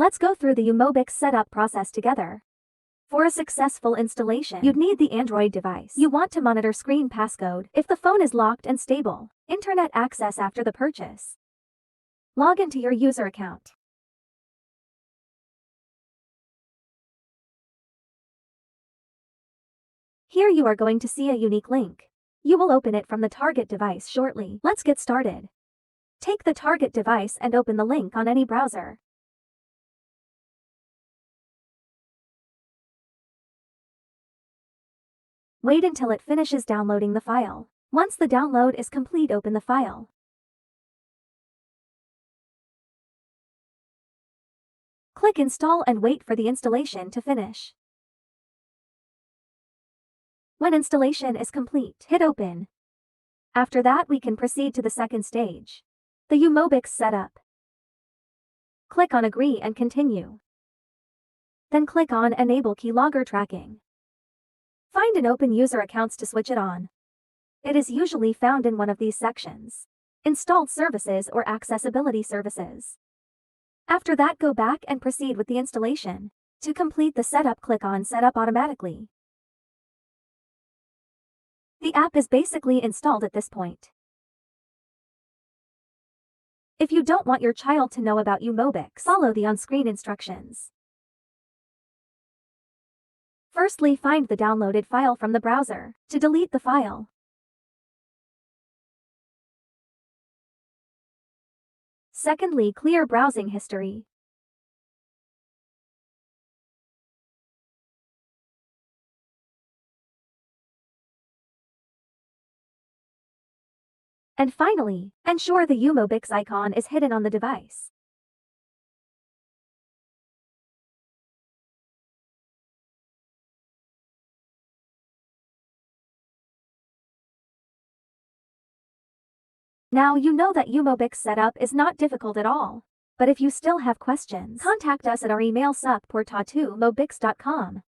Let's go through the uMobix setup process together. For a successful installation, you'd need the Android device. You want to monitor screen passcode if the phone is locked and stable. Internet access after the purchase. Log into your user account. Here you are going to see a unique link. You will open it from the target device shortly. Let's get started. Take the target device and open the link on any browser. Wait until it finishes downloading the file. Once the download is complete, open the file. Click Install and wait for the installation to finish. When installation is complete, hit Open. After that, we can proceed to the second stage, the uMobix setup. Click on Agree and Continue. Then click on Enable Keylogger Tracking. Find and open user accounts to switch it on. It is usually found in one of these sections: Installed Services or Accessibility Services. After that, go back and proceed with the installation. To complete the setup, click on Setup Automatically. The app is basically installed at this point. If you don't want your child to know about uMobix, follow the on-screen instructions. Firstly, find the downloaded file from the browser. To delete the file, secondly, clear browsing history. And finally, ensure the uMobix icon is hidden on the device. Now you know that uMobix setup is not difficult at all. But if you still have questions, contact us at our email support@uMobix.com.